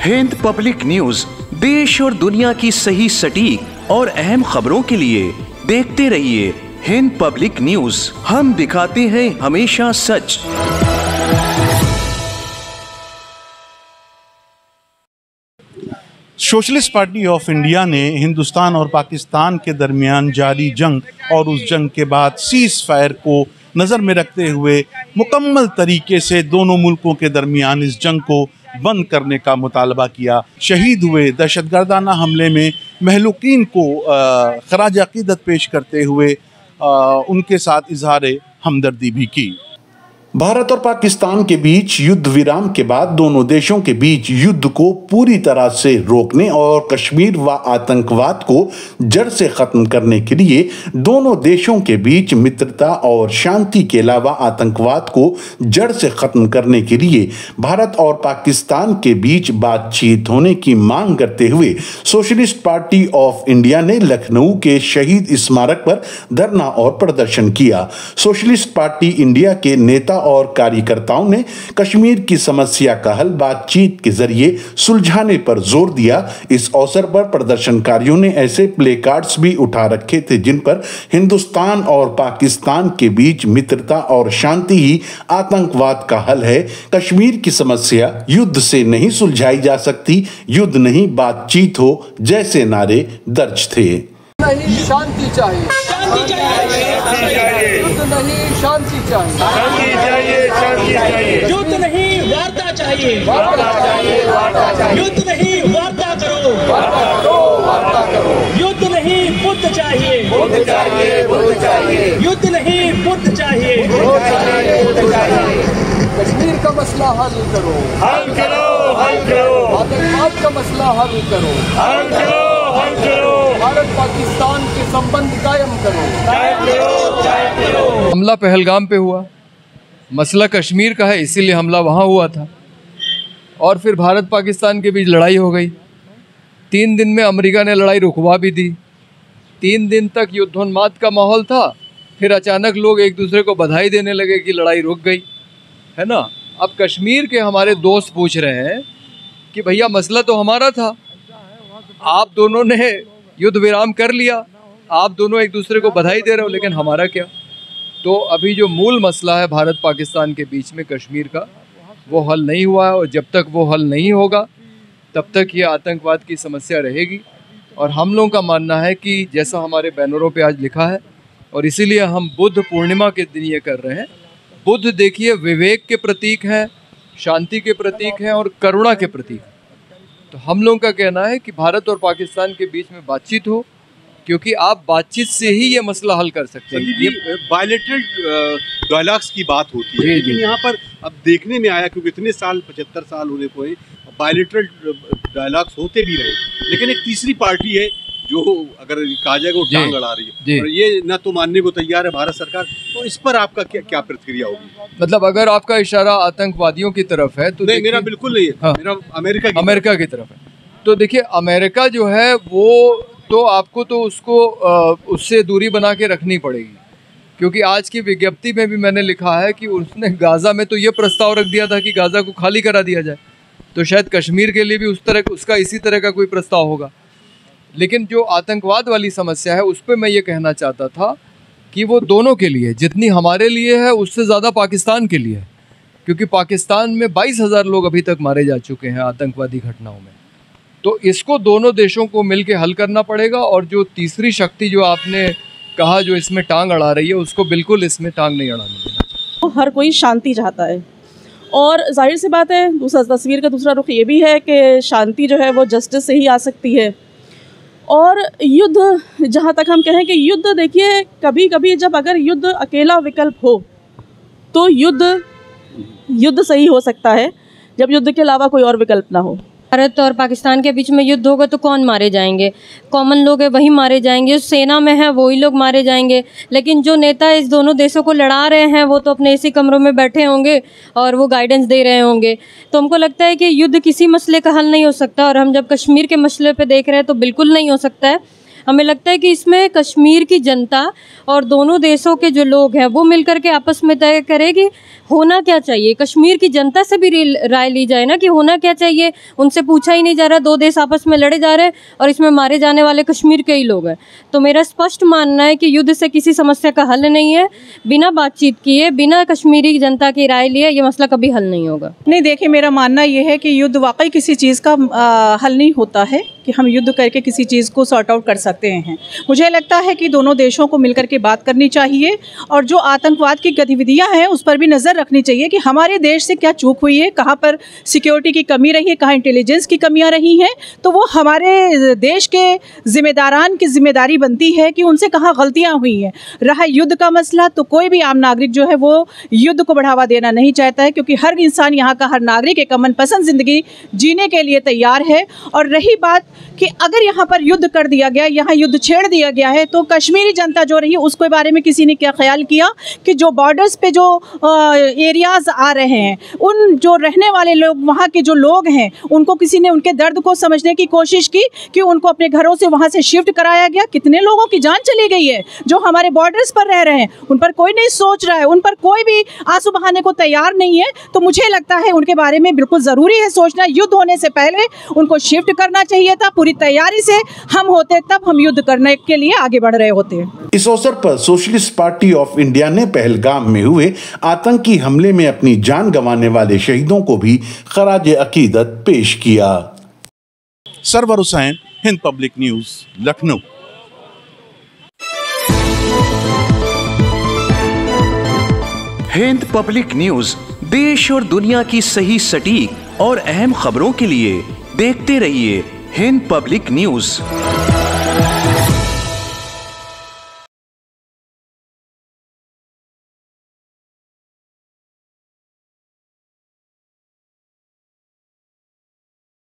Hind public news देश और दुनिया की सही, सटीक और अहम खबरों के लिए देखते रहिए हिंद पब्लिक न्यूज। हम दिखाते हैं हमेशा सच। सोशलिस्ट पार्टी ऑफ इंडिया ने हिंदुस्तान और पाकिस्तान के दरमियान जारी जंग और उस जंग के बाद सीज फायर को नज़र में रखते हुए मुकम्मल तरीके से दोनों मुल्कों के दरमियान इस जंग को बंद करने का मुतालबा किया। शहीद हुए दहशतगर्दाना हमले में महलूकीन को खराज अक़ीदत पेश करते हुए उनके साथ इजहार हमदर्दी भी की। भारत और पाकिस्तान के बीच युद्ध विराम के बाद दोनों देशों के बीच युद्ध को पूरी तरह से रोकने और कश्मीर व आतंकवाद को जड़ से खत्म करने के लिए दोनों देशों के बीच मित्रता और शांति के अलावा आतंकवाद को जड़ से खत्म करने के लिए भारत और पाकिस्तान के बीच बातचीत होने की मांग करते हुए सोशलिस्ट पार्टी ऑफ इंडिया ने लखनऊ के शहीद स्मारक पर धरना और प्रदर्शन किया। सोशलिस्ट पार्टी इंडिया के नेता और कार्यकर्ताओं ने कश्मीर की समस्या का हल बातचीत के जरिए सुलझाने पर जोर दिया। इस अवसर पर प्रदर्शनकारियों ने ऐसे प्ले कार्ड्स भी उठा रखे थे जिन पर हिंदुस्तान और पाकिस्तान के बीच मित्रता और शांति ही आतंकवाद का हल है, कश्मीर की समस्या युद्ध से नहीं सुलझाई जा सकती, युद्ध नहीं बातचीत हो जैसे नारे दर्ज थे। नहीं शांति चाहिए, युद्ध नहीं शांति चाहिए, युद्ध नहीं वार्ता चाहिए, युद्ध नहीं वार्ता करो, युद्ध नहीं बुद्ध चाहिए, युद्ध नहीं बुद्ध चाहिए। कश्मीर का मसला हल करो, आतंकवाद का मसला हल करो, भारत पाकिस्तान के संबंध कायम करो। हमला पहलगाम पे हुआ, मसला कश्मीर का है इसीलिए हमला वहाँ हुआ था, और फिर भारत पाकिस्तान के बीच लड़ाई हो गई। 3 दिन में अमेरिका ने लड़ाई रुकवा भी दी। 3 दिन तक युद्धोन्माद का माहौल था, फिर अचानक लोग एक दूसरे को बधाई देने लगे कि लड़ाई रुक गई, है ना। अब कश्मीर के हमारे दोस्त पूछ रहे हैं कि भैया मसला तो हमारा था, आप दोनों ने युद्ध विराम कर लिया, आप दोनों एक दूसरे को बधाई दे रहे हो, लेकिन हमारा क्या। तो अभी जो मूल मसला है भारत पाकिस्तान के बीच में कश्मीर का, वो हल नहीं हुआ है, और जब तक वो हल नहीं होगा तब तक ये आतंकवाद की समस्या रहेगी। और हम लोगों का मानना है कि जैसा हमारे बैनरों पे आज लिखा है, और इसीलिए हम बुद्ध पूर्णिमा के दिन ये कर रहे हैं। बुद्ध देखिए विवेक के प्रतीक हैं, शांति के प्रतीक हैं और करुणा के प्रतीक हैं। तो हम लोगों का कहना है कि भारत और पाकिस्तान के बीच में बातचीत हो, क्योंकि आप बातचीत से ही ये मसला हल कर सकते हैं। ये बायलैटरल डायलॉग्स की बात होती है, लेकिन यहाँ पर अब देखने में आया, क्योंकि इतने साल 75 साल होने को है, बायलैटरल डायलॉग्स होते भी रहे, लेकिन एक तीसरी पार्टी है जो अगर कहा जाएगा वो टांग अड़ा रही है, और ये ना तो मानने को तैयार है भारत सरकार। तो इस पर आपका क्या प्रतिक्रिया होगी? मतलब अगर आपका इशारा आतंकवादियों की तरफ है तो नहीं, मेरा बिल्कुल नहीं है। हाँ, मेरा अमेरिका की तरफ है। तो देखिए अमेरिका जो है वो तो आपको तो उससे दूरी बना के रखनी पड़ेगी, क्योंकि आज की विज्ञप्ति में भी मैंने लिखा है कि उसने गाज़ा में तो ये प्रस्ताव रख दिया था कि गाज़ा को खाली करा दिया जाए, तो शायद कश्मीर के लिए भी उसका इसी तरह का कोई प्रस्ताव होगा। लेकिन जो आतंकवाद वाली समस्या है उस पर मैं ये कहना चाहता था कि वो दोनों के लिए, जितनी हमारे लिए है उससे ज़्यादा पाकिस्तान के लिए है, क्योंकि पाकिस्तान में 22,000 लोग अभी तक मारे जा चुके हैं आतंकवादी घटनाओं में। तो इसको दोनों देशों को मिलकर हल करना पड़ेगा, और जो तीसरी शक्ति जो आपने कहा जो इसमें टांग अड़ा रही है, उसको बिल्कुल इसमें टांग नहीं अड़ाने देना। तो हर कोई शांति चाहता है, और जाहिर सी बात है दूसरा तस्वीर का दूसरा रुख ये भी है कि शांति जो है वो जस्टिस से ही आ सकती है। और युद्ध, जहाँ तक हम कहें कि युद्ध, देखिए कभी कभी जब अगर युद्ध अकेला विकल्प हो तो युद्ध सही हो सकता है, जब युद्ध के अलावा कोई और विकल्प ना हो। भारत और पाकिस्तान के बीच में युद्ध होगा तो कौन मारे जाएंगे? कॉमन लोग है वही मारे जाएंगे, जो सेना में है वही लोग मारे जाएंगे। लेकिन जो नेता इस दोनों देशों को लड़ा रहे हैं वो तो अपने इसी कमरों में बैठे होंगे और वो गाइडेंस दे रहे होंगे। तो हमको लगता है कि युद्ध किसी मसले का हल नहीं हो सकता, और हम जब कश्मीर के मसले पे देख रहे हैं तो बिल्कुल नहीं हो सकता है। हमें लगता है कि इसमें कश्मीर की जनता और दोनों देशों के जो लोग हैं वो मिलकर के आपस में तय करेगी होना क्या चाहिए। कश्मीर की जनता से भी राय ली जाए ना कि होना क्या चाहिए। उनसे पूछा ही नहीं जा रहा, दो देश आपस में लड़े जा रहे हैं और इसमें मारे जाने वाले कश्मीर के ही लोग हैं। तो मेरा स्पष्ट मानना है कि युद्ध से किसी समस्या का हल नहीं है। बिना बातचीत किए, बिना कश्मीरी जनता की राय लिए ये मसला कभी हल नहीं होगा। नहीं, देखिए मेरा मानना ये है कि युद्ध वाकई किसी चीज़ का हल नहीं होता है कि हम युद्ध करके किसी चीज़ को सॉर्ट आउट कर सकते हैं। मुझे लगता है कि दोनों देशों को मिलकर के बात करनी चाहिए और जो आतंकवाद की गतिविधियां हैं उस पर भी नज़र रखनी चाहिए कि हमारे देश से क्या चूक हुई है, कहाँ पर सिक्योरिटी की कमी रही है, कहाँ इंटेलिजेंस की कमियां रही हैं। तो वो हमारे देश के जिम्मेदारान की जिम्मेदारी बनती है कि उनसे कहाँ गलतियाँ हुई हैं। रहा युद्ध का मसला, तो कोई भी आम नागरिक जो है वो युद्ध को बढ़ावा देना नहीं चाहता है, क्योंकि हर इंसान, यहाँ का हर नागरिक एक अमन पसंद ज़िंदगी जीने के लिए तैयार है। और रही बात कि अगर यहाँ पर युद्ध कर दिया गया, यहाँ युद्ध छेड़ दिया गया है, तो कश्मीरी जनता जो रही उसके बारे में किसी ने क्या ख्याल किया कि जो बॉर्डर्स पे जो एरियाज़ आ रहे हैं, उन जो रहने वाले लोग, वहाँ के जो लोग हैं, उनको किसी ने उनके दर्द को समझने की कोशिश की कि उनको अपने घरों से वहाँ से शिफ्ट कराया गया। कितने लोगों की जान चली गई है जो हमारे बॉर्डर्स पर रह रहे हैं, उन पर कोई नहीं सोच रहा है, उन पर कोई भी आंसू बहाने को तैयार नहीं है। तो मुझे लगता है उनके बारे में बिल्कुल ज़रूरी है सोचना। युद्ध होने से पहले उनको शिफ्ट करना चाहिए था। पूरी तैयारी से हम होते तब हम युद्ध करने के लिए आगे बढ़ रहे होते। इस अवसर पर सोशलिस्ट पार्टी ऑफ इंडिया ने पहलगाम में हुए आतंकी हमले में अपनी जान गंवाने वाले शहीदों को भी खराज अकीदत पेश किया। Sarwar Hussain, Hind public news, Lucknow. Hind public news देश और दुनिया की सही, सटीक और अहम खबरों के लिए देखते रहिए हिंद पब्लिक न्यूज।